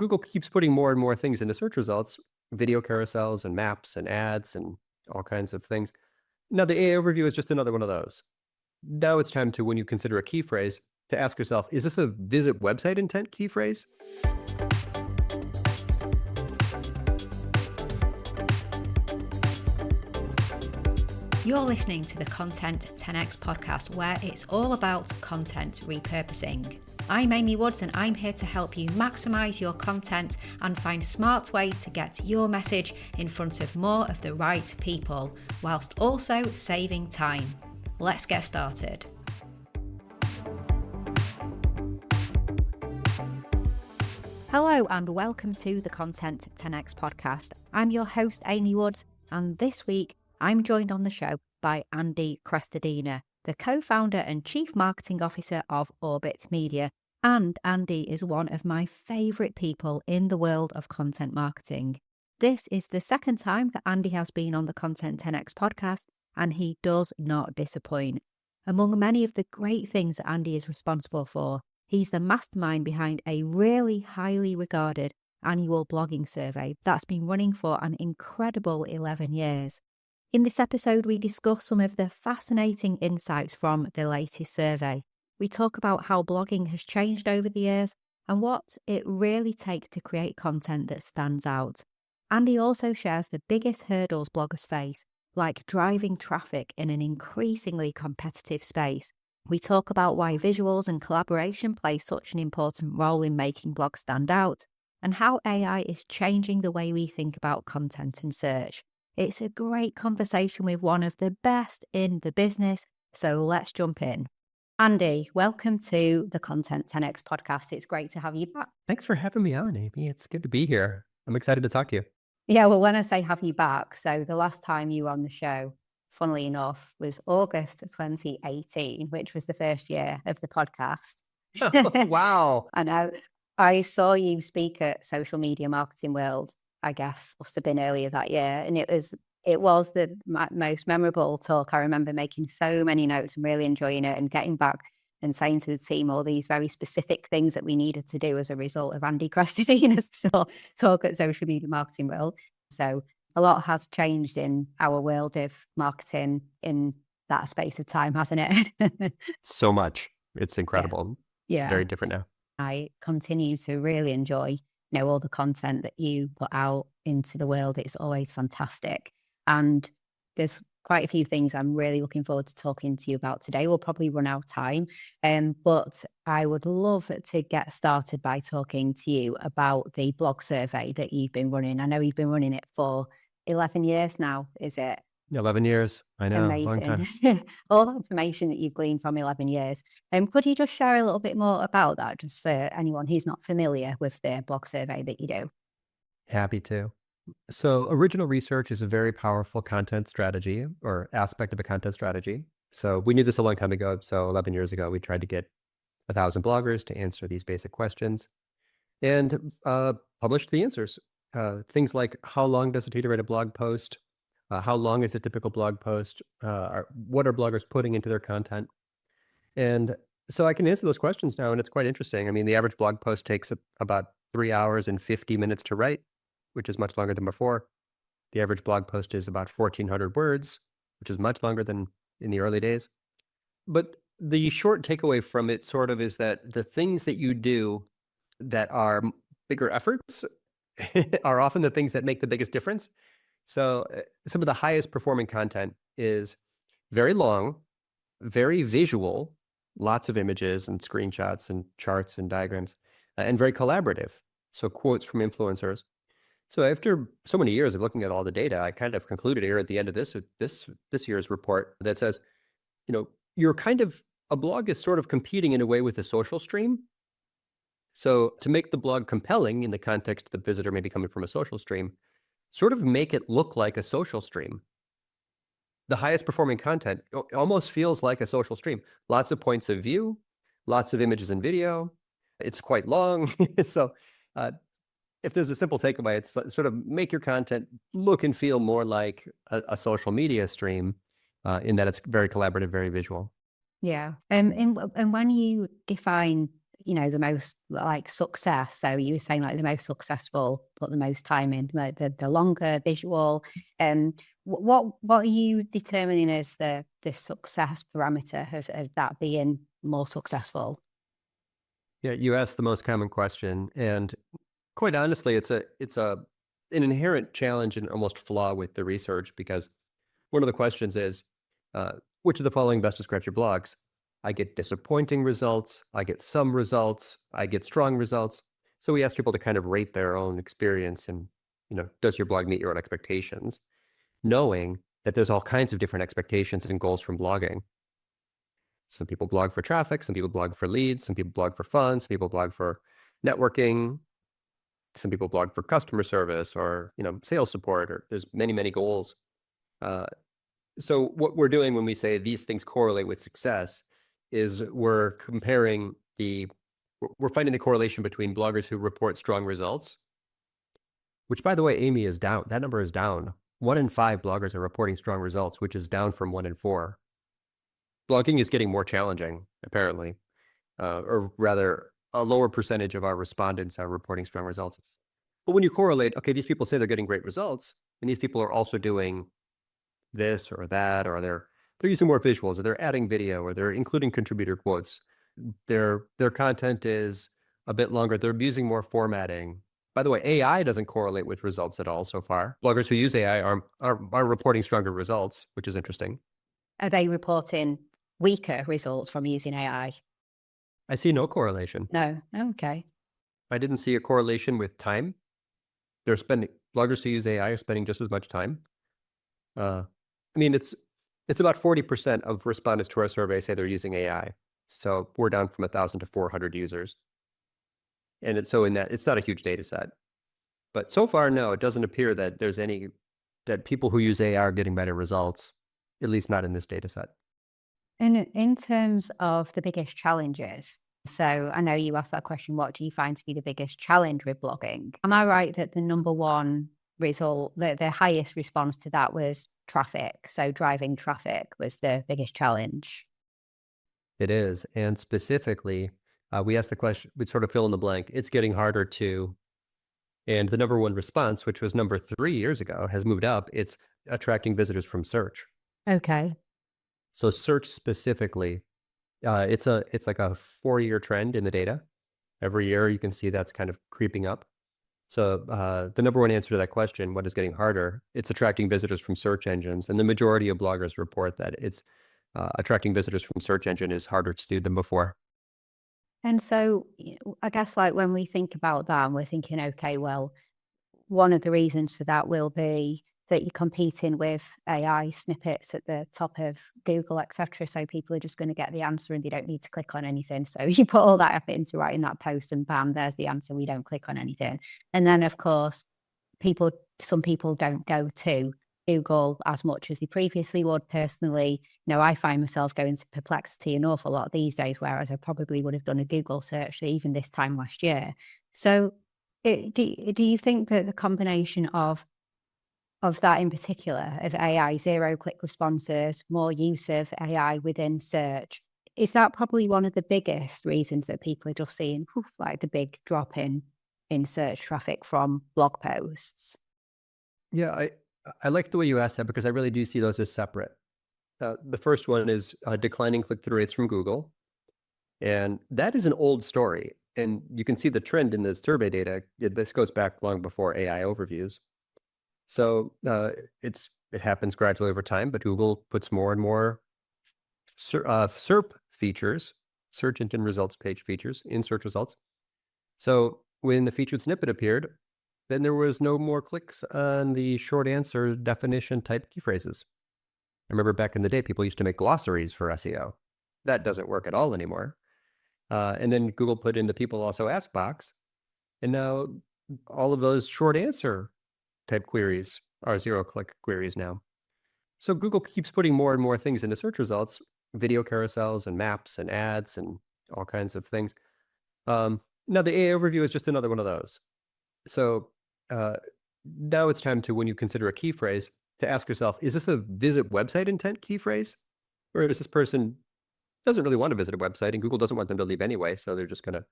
Google keeps putting more and more things into search results, video carousels and maps and ads and all kinds of things. Now, the AI overview is just another one of those. Now it's time to, when you consider a key phrase, to ask yourself, is this a visit website intent key phrase? You're listening to the Content 10x podcast, where it's all about content repurposing. I'm Amy Woods, and I'm here to help you maximize your content and find smart ways to get your message in front of more of the right people, whilst also saving time. Let's get started. Hello and welcome to the Content 10x podcast. I'm your host, Amy Woods, and this week I'm joined on the show by Andy Crestodina, the co-founder and chief marketing officer of Orbit Media. And Andy is one of my favourite people in the world of content marketing. This is the second time that Andy has been on the Content 10x podcast, and he does not disappoint. Among many of the great things that Andy is responsible for, he's the mastermind behind a really highly regarded annual blogging survey that's been running for an incredible 11 years. In this episode, we discuss some of the fascinating insights from the latest survey. We talk about how blogging has changed over the years and what it really takes to create content that stands out. Andy also shares the biggest hurdles bloggers face, like driving traffic in an increasingly competitive space. We talk about why visuals and collaboration play such an important role in making blogs stand out, and how AI is changing the way we think about content and search. It's a great conversation with one of the best in the business, so let's jump in. Andy, welcome to the Content 10x podcast. It's great to have you back. Thanks for having me on, Amy. It's good to be here. I'm excited to talk to you. Yeah, well, when I say have you back, so the last time you were on the show, funnily enough, was August 2018, which was the first year of the podcast. Wow. I know. I saw you speak at Social Media Marketing World, I guess, must have been earlier that year. And it was the most memorable talk. I remember making so many notes and really enjoying it and getting back and saying to the team all these very specific things that we needed to do as a result of Andy Crestodina's talk at Social Media Marketing World. So a lot has changed in our world of marketing in that space of time, hasn't it? So much. It's incredible. Yeah. Very different now. I continue to really enjoy, all the content that you put out into the world. It's always fantastic. And there's quite a few things I'm really looking forward to talking to you about today. We'll probably run out of time, but I would love to get started by talking to you about the blog survey that you've been running. I know you've been running it for 11 years now, is it? 11 years. I know. Amazing. Long time. All that information that you've gleaned from 11 years. Could you just share a little bit more about that, just for anyone who's not familiar with the blog survey that you do? Happy to. So original research is a very powerful content strategy or aspect of a content strategy. So we knew this a long time ago. So 11 years ago, we tried to get 1,000 bloggers to answer these basic questions and published the answers. Things like, how long does it take to write a blog post? How long is a typical blog post? What are bloggers putting into their content? And so I can answer those questions now, and it's quite interesting. I mean, the average blog post takes about 3 hours and 50 minutes to write, which is much longer than before. The average blog post is about 1,400 words, which is much longer than in the early days. But the short takeaway from it sort of is that the things that you do that are bigger efforts are often the things that make the biggest difference. So some of the highest performing content is very long, very visual, lots of images and screenshots and charts and diagrams, and very collaborative. So quotes from influencers. So after so many years of looking at all the data, I kind of concluded here at the end of this year's report that says, you're kind of, a blog is sort of competing in a way with a social stream. So to make the blog compelling in the context the visitor may be coming from a social stream, sort of make it look like a social stream. The highest performing content almost feels like a social stream. Lots of points of view, lots of images and video. It's quite long. So if there's a simple takeaway, it's sort of make your content look and feel more like a social media stream in that it's very collaborative, very visual. Yeah. And when you define the most like success. So you were saying like the most successful, put the most time in, like the longer visual. What are you determining as the success parameter of that being more successful? Yeah, you asked the most common question, and quite honestly, it's an inherent challenge and almost flaw with the research because one of the questions is, uh, which of the following best describes your blogs? I get disappointing results. I get some results. I get strong results. So we ask people to kind of rate their own experience and, does your blog meet your own expectations? Knowing that there's all kinds of different expectations and goals from blogging. Some people blog for traffic, some people blog for leads, some people blog for fun, some people blog for networking, some people blog for customer service or, sales support, or there's many, many goals. Uh, so what we're doing when we say these things correlate with success is we're finding the correlation between bloggers who report strong results, which by the way, Amy, is down. That number is down. 1 in 5 bloggers are reporting strong results, which is down from 1 in 4. Blogging is getting more challenging, apparently, or rather, a lower percentage of our respondents are reporting strong results. But when you correlate, okay, these people say they're getting great results, and these people are also doing this or that, or they're using more visuals, or they're adding video, or they're including contributor quotes. Their content is a bit longer. They're using more formatting. By the way, AI doesn't correlate with results at all so far. Bloggers who use AI are reporting stronger results, which is interesting. Are they reporting weaker results from using AI? I see no correlation. No. Okay. I didn't see a correlation with time. Bloggers who use AI are spending just as much time. I mean, it's about 40% of respondents to our survey say they're using AI. So we're down from 1,000 to 400 users. And it's not a huge data set. But so far, no, it doesn't appear that that people who use AI are getting better results, at least not in this data set. And in terms of the biggest challenges, so I know you asked that question, what do you find to be the biggest challenge with blogging? Am I right that the number one result, the highest response to that was traffic? So driving traffic was the biggest challenge. It is. And specifically, we asked the question, we sort of fill in the blank. It's getting harder to, and the number one response, which was number 3 years ago, has moved up. It's attracting visitors from search. Okay. So search specifically, it's like a 4-year trend in the data. Every year you can see that's kind of creeping up. So the number one answer to that question, what is getting harder? It's attracting visitors from search engines. And the majority of bloggers report that it's attracting visitors from search engine is harder to do than before. And so I guess like when we think about that and we're thinking, okay, well, one of the reasons for that will be that you're competing with AI snippets at the top of Google, etc. So people are just going to get the answer and they don't need to click on anything. So you put all that effort into writing that post and bam, there's the answer. We don't click on anything. And then of course, some people don't go to Google as much as they previously would. Personally, I find myself going to Perplexity an awful lot these days, whereas I probably would have done a Google search even this time last year. So do you think that the combination of that in particular, of AI, zero-click responses, more use of AI within search, is that probably one of the biggest reasons that people are just seeing like the big drop in search traffic from blog posts? Yeah, I like the way you asked that because I really do see those as separate. The first one is declining click-through rates from Google. And that is an old story. And you can see the trend in the survey data. This goes back long before AI overviews. So it happens gradually over time, but Google puts more and more SERP features, search engine results page features, in search results. So when the featured snippet appeared, then there was no more clicks on the short answer definition type key phrases. I remember back in the day, people used to make glossaries for SEO. That doesn't work at all anymore. And then Google put in the people also ask box. And now all of those short answer type queries are zero-click queries now. So Google keeps putting more and more things into search results, video carousels and maps and ads and all kinds of things. Now the AI overview is just another one of those. So now it's time to, when you consider a key phrase, to ask yourself, is this a visit website intent key phrase? Or is this person doesn't really want to visit a website, and Google doesn't want them to leave anyway, so they're just going to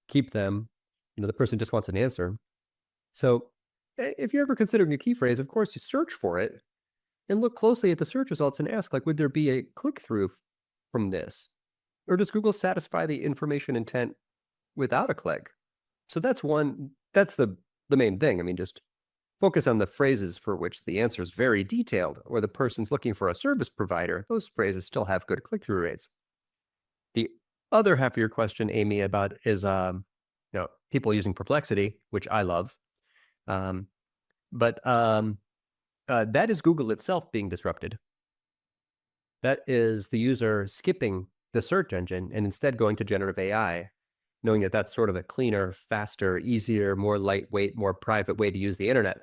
keep them. The person just wants an answer. So if you're ever considering a key phrase, of course, you search for it and look closely at the search results and ask, like, would there be a click through from this? Or does Google satisfy the information intent without a click? So that's the main thing. I mean, just focus on the phrases for which the answer is very detailed, or the person's looking for a service provider. Those phrases still have good click through rates. The other half of your question, Amy, about is people using Perplexity, which I love. Um, but that is Google itself being disrupted. That is the user skipping the search engine and instead going to generative AI, knowing that that's sort of a cleaner, faster, easier, more lightweight, more private way to use the internet.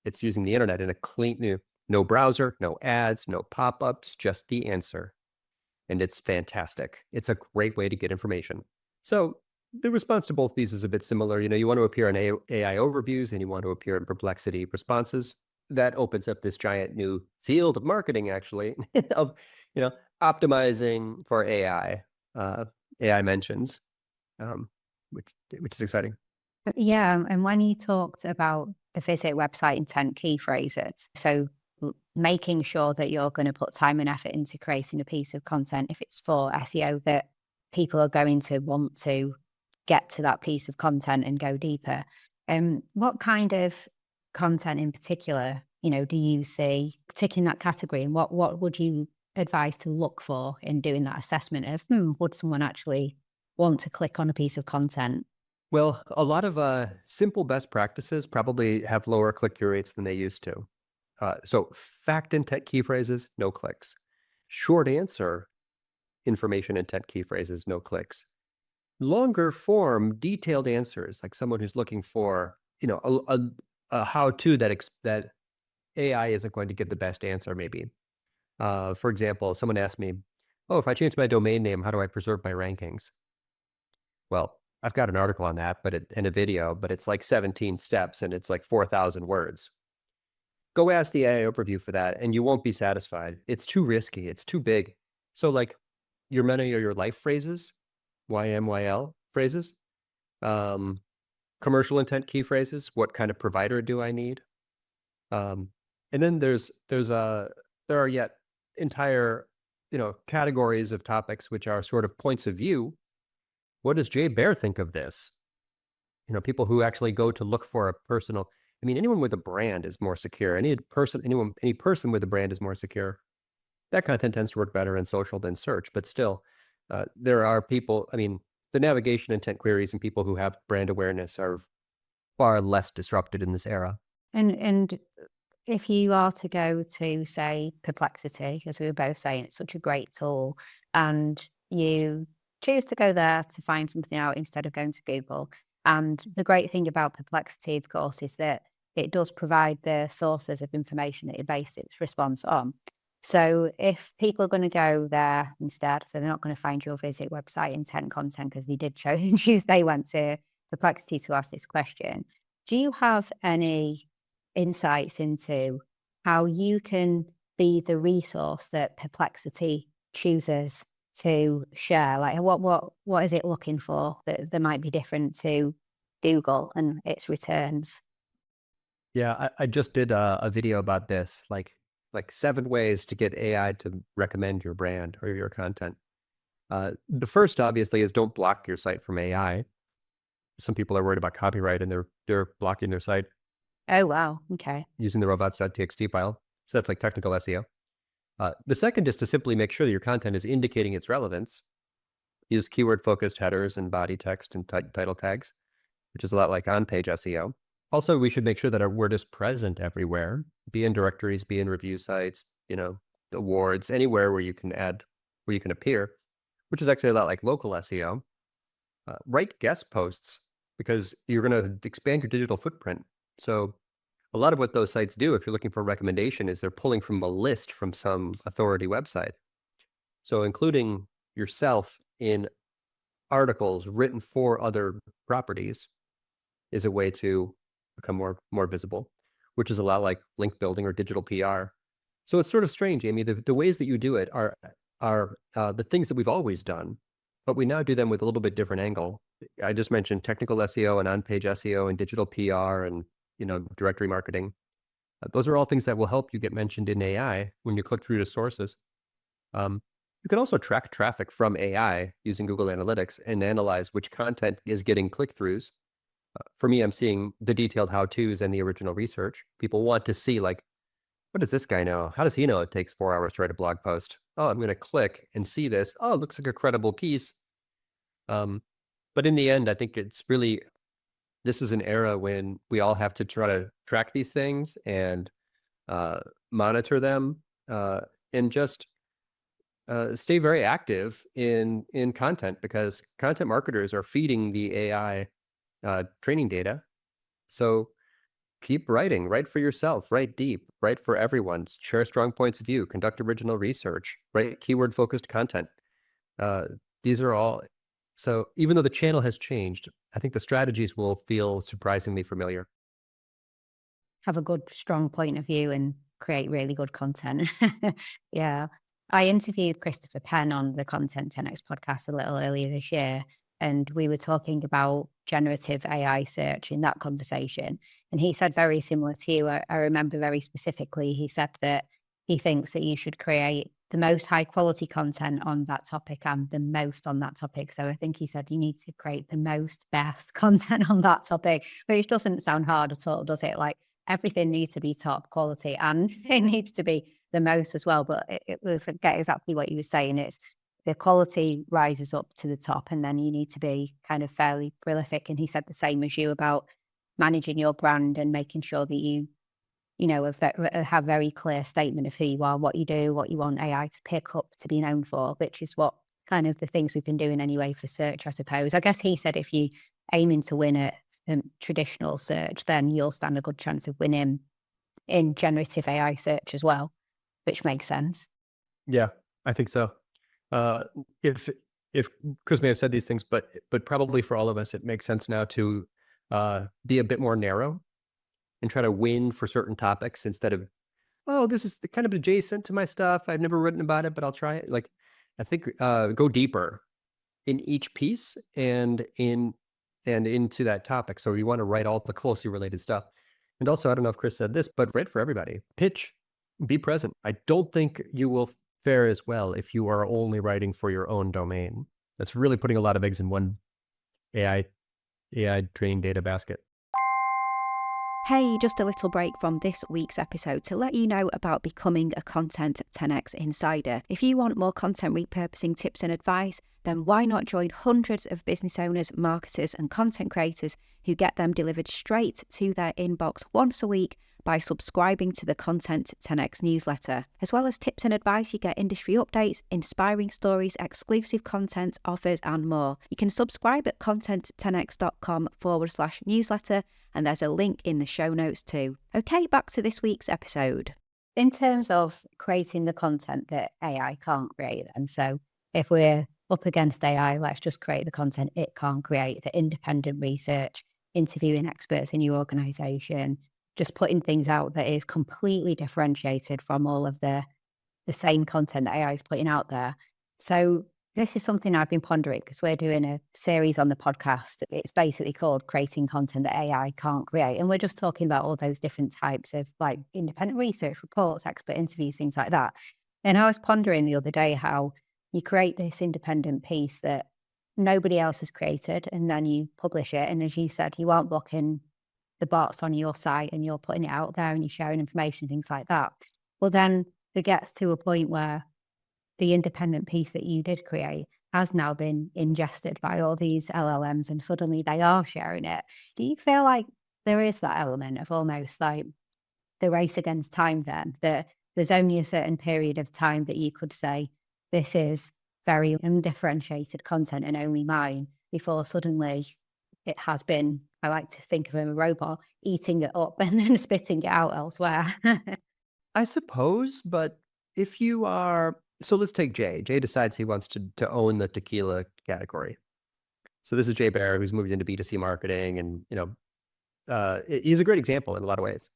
It's using the internet in a clean, no browser, no ads, no pop-ups, just the answer. And it's fantastic. It's a great way to get information. So the response to both these is a bit similar. You want to appear in AI overviews and you want to appear in Perplexity responses. That opens up this giant new field of marketing, actually, of optimizing for AI, AI mentions, um, which is exciting. Yeah, and when you talked about the visit website intent key phrases, so making sure that you're going to put time and effort into creating a piece of content, if it's for SEO, that people are going to want to get to that piece of content and go deeper. What kind of content in particular, do you see ticking that category, and what would you advise to look for in doing that assessment of would someone actually want to click on a piece of content? Well, a lot of simple best practices probably have lower click-through rates than they used to. So fact intent key phrases, no clicks. Short answer information intent key phrases, no clicks. Longer form, detailed answers, like someone who's looking for, a how-to that AI isn't going to give the best answer, maybe. For example, someone asked me, "Oh, if I change my domain name, how do I preserve my rankings?" Well, I've got an article on that, and a video, but it's like 17 steps and it's like 4,000 words. Go ask the AI overview for that, and you won't be satisfied. It's too risky. It's too big. So, like, your many or your life phrases, YMYL phrases, um, commercial intent key phrases. What kind of provider do I need? Um, and then there are yet entire categories of topics which are sort of points of view. What does Jay Bear think of this? People who actually go to look for a personal. I mean, anyone with a brand is more secure. Any person with a brand is more secure. That content tends to work better in social than search, but still, there are people. I mean, the navigation intent queries and people who have brand awareness are far less disrupted in this era. And if you are to go to, say, Perplexity, as we were both saying, it's such a great tool, and you choose to go there to find something out instead of going to Google. And the great thing about Perplexity, of course, is that it does provide the sources of information that you base its response on. So if people are going to go there instead, so they're not going to find your visit website intent content because they did choose they went to Perplexity to ask this question. Do you have any insights into how you can be the resource that Perplexity chooses to share? Like what is it looking for that might be different to Google and its returns? Yeah, I just did a video about this, like 7 ways to get AI to recommend your brand or your content. The first, obviously, is don't block your site from AI. Some people are worried about copyright and they're blocking their site Oh wow. Okay. using the robots.txt file. So that's like technical SEO. The second is to simply make sure that your content is indicating its relevance. Use keyword-focused headers and body text and title tags, which is a lot like on-page SEO. Also, we should make sure that our word is present everywhere. Be in directories, be in review sites, awards, anywhere where you can appear, which is actually a lot like local SEO. Write guest posts because you're going to expand your digital footprint. So a lot of what those sites do, if you're looking for a recommendation, is they're pulling from a list from some authority website. So including yourself in articles written for other properties is a way to become more visible, which is a lot like link building or digital PR. So it's sort of strange, Amy. The ways that you do it are are the things that we've always done, but we now do them with a little bit different angle. I just mentioned technical SEO and on-page SEO and digital PR and directory marketing. Those are all things that will help you get mentioned in AI when you click through to sources. You can also track traffic from AI using Google Analytics and analyze which content is getting click-throughs. For me, I'm seeing the detailed how-tos and the original research. People want to see, like, what does this guy know? How does he know it takes 4 hours to write a blog post? Oh, I'm going to click and see this. Oh, it looks like a credible piece. Um, but in the end, I think this is an era when we all have to try to track these things and uh, monitor them and just stay very active in content, because content marketers are feeding the AI training data. So keep writing, write for yourself, write deep, write for everyone, share strong points of view, conduct original research, write keyword focused content. Uh, these are all, so even though the channel has changed, I think the strategies will feel surprisingly familiar. Have a good, strong point of view and create really good content. Yeah. I interviewed Christopher Penn on the Content 10X podcast a little earlier this year, and we were talking about generative AI search in that conversation. And he said very similar to you. I remember very specifically, he said that he thinks that you should create the most high quality content on that topic and the most on that topic. So I think he said you need to create the most best content on that topic, which doesn't sound hard at all, does it? Like, everything needs to be top quality and it needs to be the most as well. But it was get exactly what you were saying. It's the quality rises up to the top, and then you need to be kind of fairly prolific. And he said the same as you about managing your brand and making sure that have very clear statement of who you are, what you do, what you want AI to pick up to be known for, which is what kind of the things we've been doing anyway for search, I suppose. I guess he said if you aiming to win at traditional search, then you'll stand a good chance of winning in generative AI search as well, which makes sense. Yeah, I think so. Uh, if if Chris may have said these things, but probably for all of us, it makes sense now to be a bit more narrow and try to win for certain topics instead of, oh, this is kind of adjacent to my stuff. I've never written about it, but I'll try it. Like, I think go deeper in each piece and into that topic. So you want to write all the closely related stuff. And also, I don't know if Chris said this, but write for everybody. Pitch, be present. I don't think you will fare as well if you are only writing for your own domain. That's really putting a lot of eggs in one AI training data basket. Hey, just a little break from this week's episode to let you know about becoming a Content 10X Insider. If you want more content repurposing tips and advice, then why not join hundreds of business owners, marketers, and content creators who get them delivered straight to their inbox once a week by subscribing to the Content 10X newsletter. As well as tips and advice, you get industry updates, inspiring stories, exclusive content, offers, and more. You can subscribe at content10x.com/newsletter, and there's a link in the show notes too. Okay, back to this week's episode. In terms of creating the content that AI can't create, and so if we're up against AI, let's just create the content it can't create, the independent research, interviewing experts in your organization, just putting things out that is completely differentiated from all of the same content that AI is putting out there. So this is something I've been pondering because we're doing a series on the podcast. It's basically called Creating Content That AI Can't Create. And we're just talking about all those different types of like independent research, reports, expert interviews, things like that. And I was pondering the other day how you create this independent piece that nobody else has created, and then you publish it. And as you said, you aren't blocking the bots on your site and you're putting it out there and you're sharing information, things like that. Well, then it gets to a point where the independent piece that you did create has now been ingested by all these LLMs and suddenly they are sharing it. Do you feel like there is that element of almost like the race against time then, that there's only a certain period of time that you could say, this is very undifferentiated content and only mine, before suddenly it has been, I like to think of a robot eating it up and then spitting it out elsewhere. I suppose, but if you are, so let's take Jay. Jay decides he wants to own the tequila category. So this is Jay Bear, who's moved into B2C marketing, and he's a great example in a lot of ways.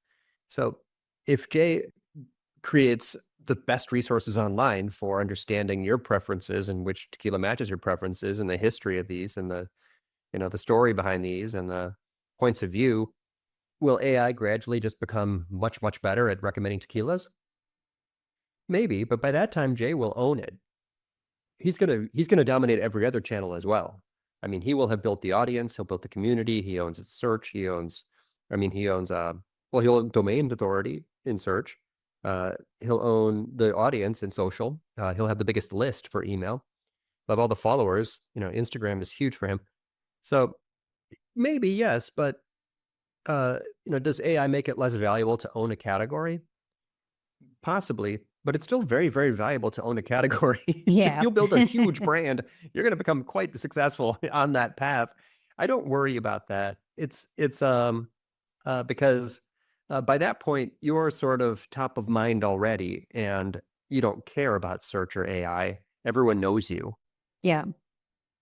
So if Jay creates the best resources online for understanding your preferences and which tequila matches your preferences and the history of these and the story behind these and the points of view. Will AI gradually just become much, much better at recommending tequilas? Maybe, but by that time, Jay will own it. He's gonna dominate every other channel as well. I mean, he will have built the audience, he'll build the community, he owns its search, he owns well, he'll own domain authority in search. He'll own the audience in social. He'll have the biggest list for email. Of all the followers, Instagram is huge for him. So maybe yes, but does AI make it less valuable to own a category? Possibly, but it's still very, very valuable to own a category. If Yeah. you build a huge brand, you're going to become quite successful on that path. I don't worry about that. It's because by that point you're sort of top of mind already, and you don't care about search or AI. Everyone knows you. Yeah.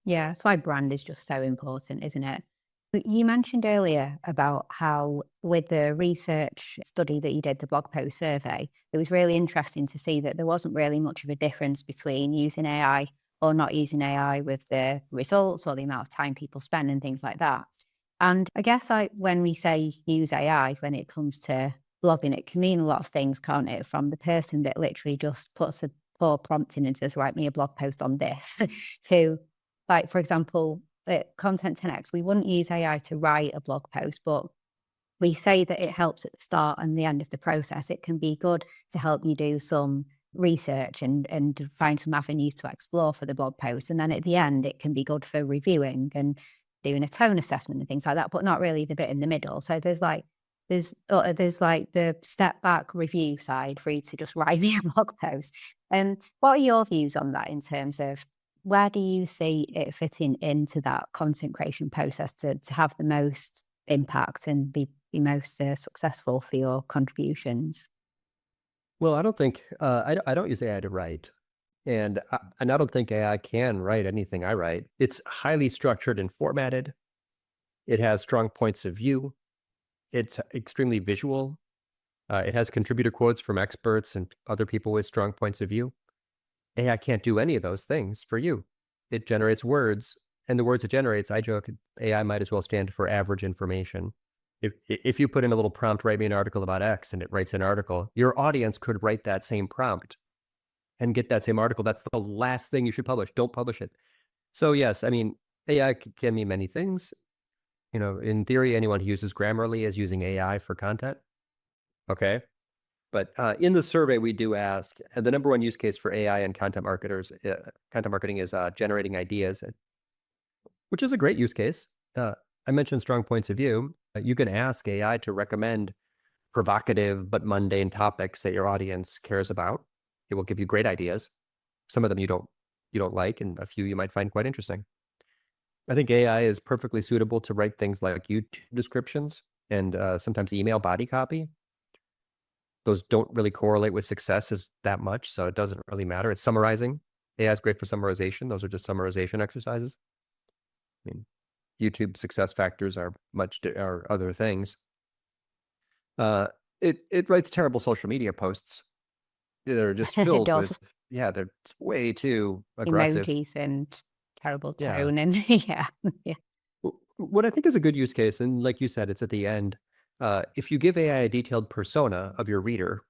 Yeah, that's why brand is just so important, isn't it? But you mentioned earlier about how, with the research study that you did, the blog post survey, it was really interesting to see that there wasn't really much of a difference between using AI or not using AI with the results or the amount of time people spend and things like that. And I guess when we say use AI, when it comes to blogging, it can mean a lot of things, can't it? From the person that literally just puts a poor prompt in and says, write me a blog post on this, to, like, for example, at Content 10X, we wouldn't use AI to write a blog post, but we say that it helps at the start and the end of the process. It can be good to help you do some research and to find some avenues to explore for the blog post. And then at the end, it can be good for reviewing and doing a tone assessment and things like that, but not really the bit in the middle. So there's like the step back review side for you to just write me a blog post. What are your views on that in terms of where do you see it fitting into that content creation process to have the most impact and be most successful for your contributions? Well, I don't think I don't use AI to write, and I don't think AI can write anything I write. It's highly structured and formatted. It has strong points of view. It's extremely visual. It has contributor quotes from experts and other people with strong points of view. AI can't do any of those things for you. It generates words, and the words it generates, I joke, AI might as well stand for average information. If you put in a little prompt, write me an article about X, and it writes an article, your audience could write that same prompt and get that same article. That's the last thing you should publish. Don't publish it. So yes, I mean, AI can mean many things. In theory, anyone who uses Grammarly is using AI for content. Okay. But in the survey, we do ask, and the number one use case for AI and content marketing is generating ideas, which is a great use case. I mentioned strong points of view. You can ask AI to recommend provocative but mundane topics that your audience cares about. It will give you great ideas. Some of them you don't like, and a few you might find quite interesting. I think AI is perfectly suitable to write things like YouTube descriptions and sometimes email body copy. Those don't really correlate with success as that much, so it doesn't really matter. It's summarizing. AI is great for summarization. Those are just summarization exercises. I mean, YouTube success factors are are other things. It writes terrible social media posts. They're just It filled does. with they're way too aggressive. Emojis and terrible Yeah. tone and yeah. Yeah. What I think is a good use case, and like you said, it's at the end. If you give AI a detailed persona of your reader,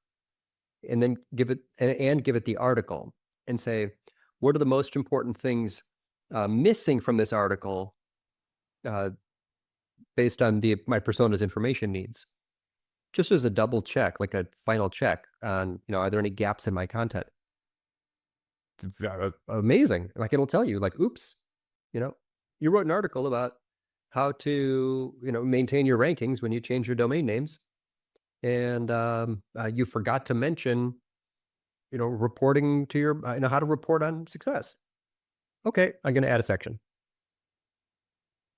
and then give it the article, and say, what are the most important things missing from this article uh, based on my persona's information needs, just as a double check, like a final check on, are there any gaps in my content? Amazing. Like it'll tell you, like, oops, you know, you wrote an article about how to, maintain your rankings when you change your domain names. And you forgot to mention, reporting to your, how to report on success. Okay, I'm going to add a section,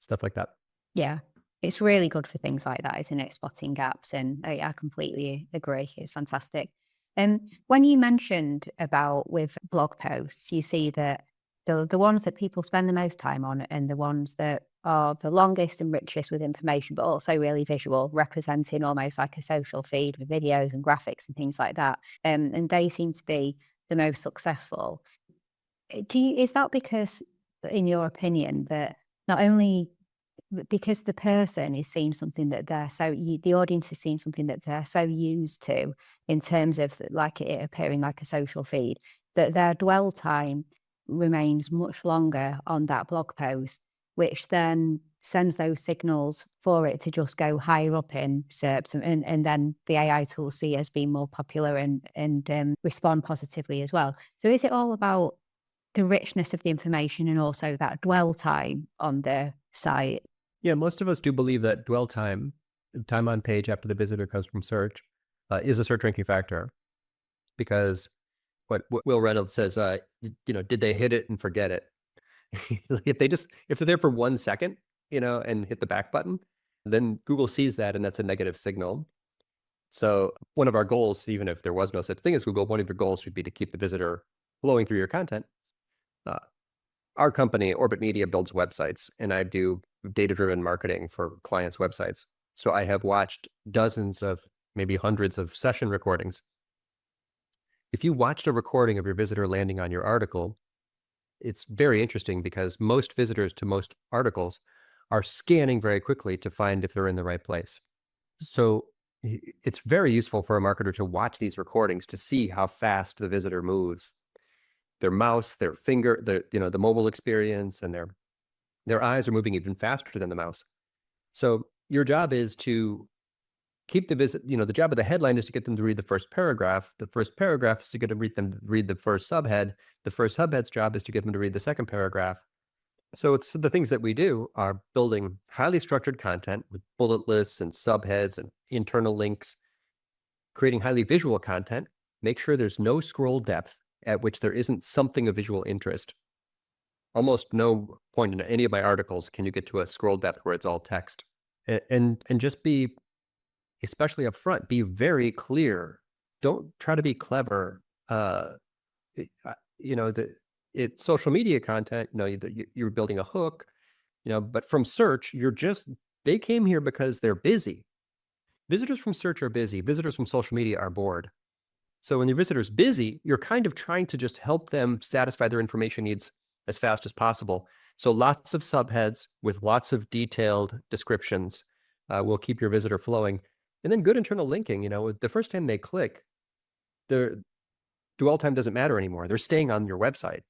stuff like that. Yeah. It's really good for things like that, isn't it? Spotting gaps. And I completely agree. It's fantastic. When you mentioned about with blog posts, you see that the ones that people spend the most time on and the ones that are the longest and richest with information, but also really visual, representing almost like a social feed with videos and graphics and things like that. And they seem to be the most successful. Is that because, in your opinion, that not only because the person is seeing something that the audience is seeing something that they're so used to in terms of like it appearing like a social feed, that their dwell time remains much longer on that blog post, which then sends those signals for it to just go higher up in SERPs, and then the AI tools see it as being more popular and respond positively as well. So is it all about the richness of the information and also that dwell time on the site? Yeah, most of us do believe that dwell time, time on page after the visitor comes from search, is a search ranking factor because what Will Reynolds says, did they hit it and forget it? If they're there for 1 second, and hit the back button, then Google sees that and that's a negative signal. So one of our goals, even if there was no such thing as Google, one of your goals should be to keep the visitor flowing through your content. Uh, our company, Orbit Media, builds websites, and I do data-driven marketing for clients' websites. So I have watched dozens of, maybe hundreds of session recordings. If you watched a recording of your visitor landing on your article, it's very interesting because most visitors to most articles are scanning very quickly to find if they're in the right place. So it's very useful for a marketer to watch these recordings to see how fast the visitor moves, their mouse, their finger, the mobile experience, and their eyes are moving even faster than the mouse. So your job is to keep the job of the headline is to get them to read the first paragraph. The first paragraph is to get them to read the first subhead. The first subhead's job is to get them to read the second paragraph. So it's the things that we do are building highly structured content with bullet lists and subheads and internal links, creating highly visual content, make sure there's no scroll depth at which there isn't something of visual interest. Almost no point in any of my articles can you get to a scroll depth where it's all text. And just be, especially up front, be very clear. Don't try to be clever. It- uh, it's social media content, you're building a hook, but from search, they came here because they're busy. Visitors from search are busy. Visitors from social media are bored. So when your visitor's busy, you're kind of trying to just help them satisfy their information needs as fast as possible. So lots of subheads with lots of detailed descriptions will keep your visitor flowing. And then good internal linking, the first time they click, their dwell time doesn't matter anymore. They're staying on your website.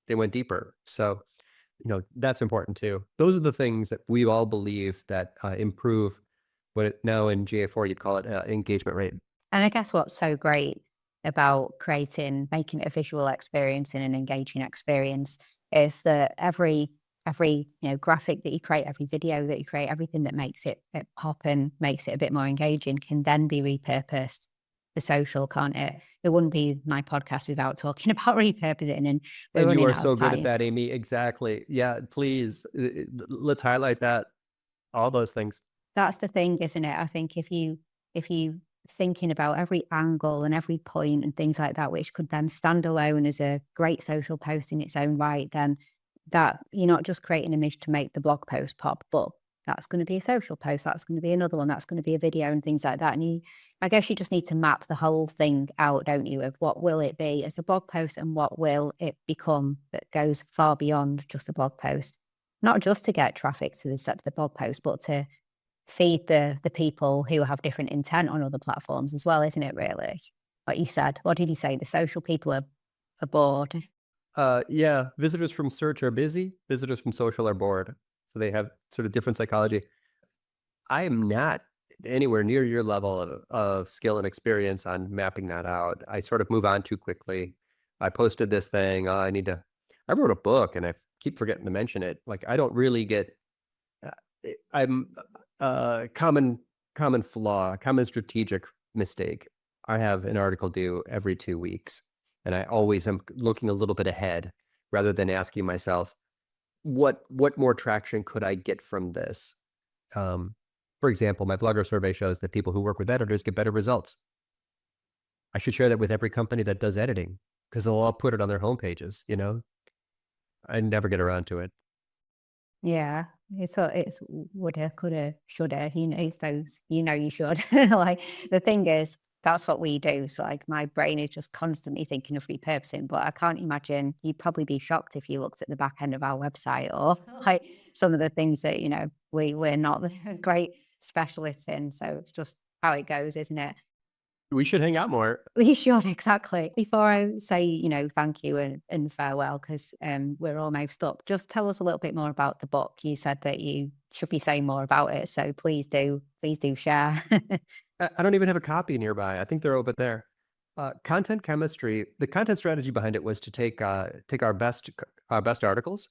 They went deeper. So, that's important too. Those are the things that we all believe that improve now in GA4, you'd call it engagement rate. And I guess what's so great about making it a visual experience and an engaging experience is that every graphic that you create, every video that you create, everything that makes it pop and makes it a bit more engaging can then be repurposed for social, can't it? It wouldn't be my podcast without talking about repurposing, and we're And you running are out of so good at time. that, Amy. Exactly. Yeah, please, let's highlight that, all those things. That's the thing, isn't it? I think if you thinking about every angle and every point and things like that, which could then stand alone as a great social post in its own right, then that you're not just creating an image to make the blog post pop, but that's going to be a social post, that's going to be another one, that's going to be a video and things like that. And I guess you just need to map the whole thing out, don't you, of what will it be as a blog post and what will it become that goes far beyond just a blog post. Not just to get traffic to the blog post, but to feed the people who have different intent on other platforms as well, isn't it really? Like you said, what did you say? The social people are bored. Yeah, visitors from search are busy. Visitors from social are bored. So they have sort of different psychology. I am not anywhere near your level of skill and experience on mapping that out. I sort of move on too quickly. I posted this thing. I wrote a book and I keep forgetting to mention it. Like I don't really get, uh, I'm common flaw, common strategic mistake. I have an article due every 2 weeks and I always am looking a little bit ahead rather than asking myself, what more traction could I get from this? Um, for example, my blogger survey shows that people who work with editors get better results. I should share that with every company that does editing because they'll all put it on their homepages, I never get around to it. Yeah, it's woulda, coulda, shoulda, it's those, you should. Like, the thing is, that's what we do, so, like, my brain is just constantly thinking of repurposing, but I can't imagine you'd probably be shocked if you looked at the back end of our website or, like, some of the things that, we're not the great specialists in, so it's just how it goes, isn't it? We should hang out more. We should, exactly. Before I say, thank you and farewell, because we're almost up, just tell us a little bit more about the book. You said that you should be saying more about it, so please do share. I don't even have a copy nearby. I think they're over there. Content chemistry. The content strategy behind it was to take our best articles,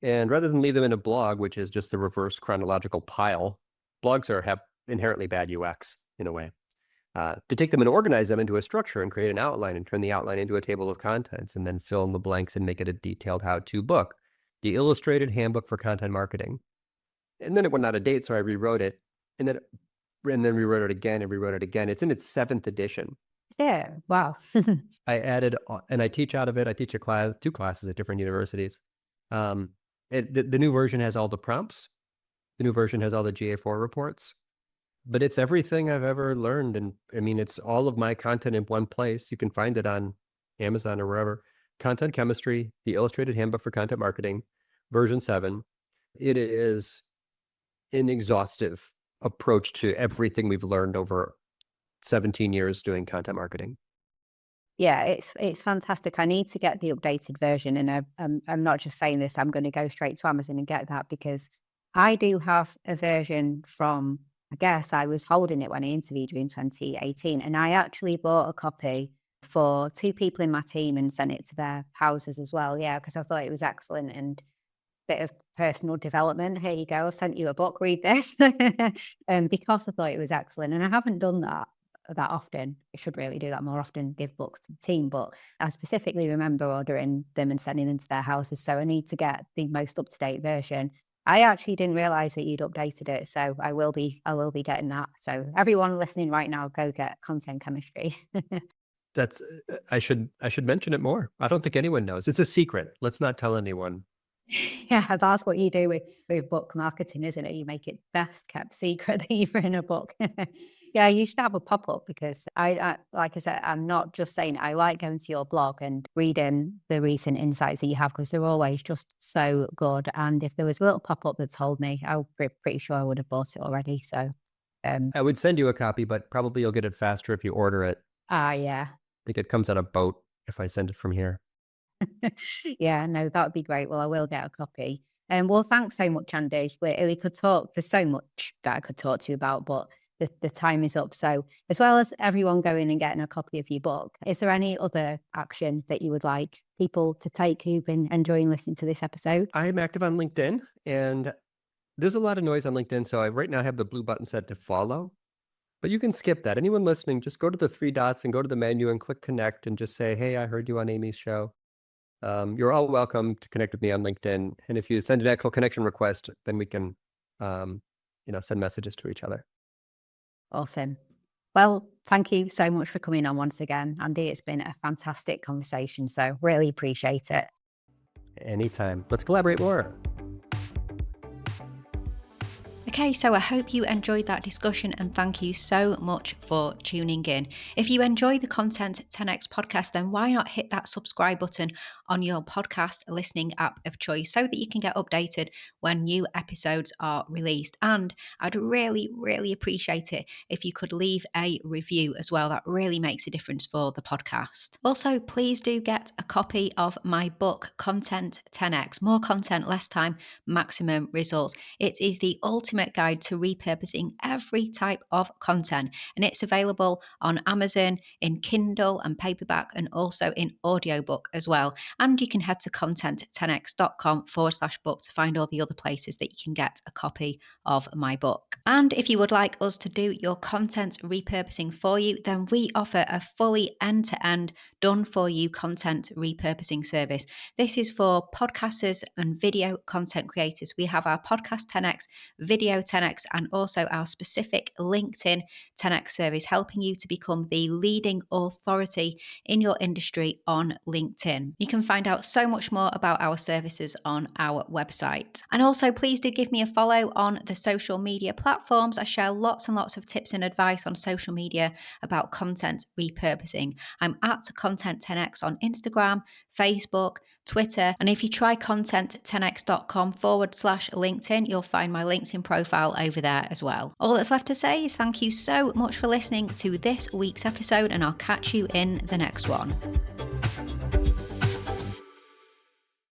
and rather than leave them in a blog, which is just the reverse chronological pile, have inherently bad UX in a way. To take them and organize them into a structure and create an outline and turn the outline into a table of contents and then fill in the blanks and make it a detailed how-to book, the illustrated handbook for content marketing. And then it went out of date, so I rewrote it, and then rewrote it again and rewrote it again. It's in its 7th edition. Yeah, wow. I added, and I teach out of it. I teach two classes at different universities. Um, the new version has all the prompts. The new version has all the GA4 reports. But it's everything I've ever learned, and I mean, it's all of my content in one place. You can find it on Amazon or wherever. Content Chemistry, the Illustrated Handbook for Content Marketing, version 7. It is an exhaustive approach to everything we've learned over 17 years doing content marketing. Yeah, it's fantastic. I need to get the updated version, and I'm not just saying this. I'm going to go straight to Amazon and get that because I do have a version from. I guess I was holding it when I interviewed you in 2018, and I actually bought a copy for two people in my team and sent it to their houses as well. Yeah, because I thought it was excellent and bit of personal development. Here you go. I've sent you a book. Read this, because I thought it was excellent, and I haven't done that often. I should really do that more often, give books to the team, but I specifically remember ordering them and sending them to their houses, so I need to get the most up-to-date version. I actually didn't realize that you'd updated it, so I will be getting that. So everyone listening right now, go get Content Chemistry. That's I should mention it more. I don't think anyone knows. It's a secret. Let's not tell anyone. Yeah, that's what you do with book marketing, isn't it? You make it best kept secret that you've written a book. Yeah, you should have a pop-up because like I said, I'm not just saying it, I like going to your blog and reading the recent insights that you have because they're always just so good. And if there was a little pop-up that told me, I'm pretty sure I would have bought it already. So, um, I would send you a copy, but probably you'll get it faster if you order it. yeah. I think it comes on a boat if I send it from here. Yeah, no, that would be great. Well, I will get a copy. Well, thanks so much, Andy. We could talk. There's so much that I could talk to you about, but the time is up. So, as well as everyone going and getting a copy of your book, is there any other action that you would like people to take who've been enjoying listening to this episode? I'm active on LinkedIn, and there's a lot of noise on LinkedIn, so I right now have the blue button set to follow, but you can skip that. Anyone listening, just go to the 3 dots and go to the menu and click connect and just say, "Hey, I heard you on Amy's show." You're all welcome to connect with me on LinkedIn, and if you send an actual connection request, then we can, um, send messages to each other. Awesome. Well, thank you so much for coming on once again, Andy. It's been a fantastic conversation. So, really appreciate it. Anytime. Let's collaborate more. Okay, so I hope you enjoyed that discussion and thank you so much for tuning in. If you enjoy the Content 10x podcast, then why not hit that subscribe button on your podcast listening app of choice so that you can get updated when new episodes are released. And I'd really, really appreciate it if you could leave a review as well. That really makes a difference for the podcast. Also, please do get a copy of my book, Content 10x, More Content, Less Time, Maximum Results. It is the ultimate guide to repurposing every type of content, and it's available on Amazon in Kindle and paperback and also in audiobook as well. And you can head to content10x.com/book to find all the other places that you can get a copy of my book. And if you would like us to do your content repurposing for you, then we offer a fully end-to-end done for you content repurposing service. This is for podcasters and video content creators. We have our Podcast 10x video Video 10x, and also our specific LinkedIn 10x service, helping you to become the leading authority in your industry on LinkedIn. You can find out so much more about our services on our website. And also, please do give me a follow on the social media platforms. I share lots and lots of tips and advice on social media about content repurposing. I'm at Content 10x on Instagram, Facebook, Twitter, and if you try content10x.com/LinkedIn, you'll find my LinkedIn profile over there as well. All that's left to say is thank you so much for listening to this week's episode, and I'll catch you in the next one.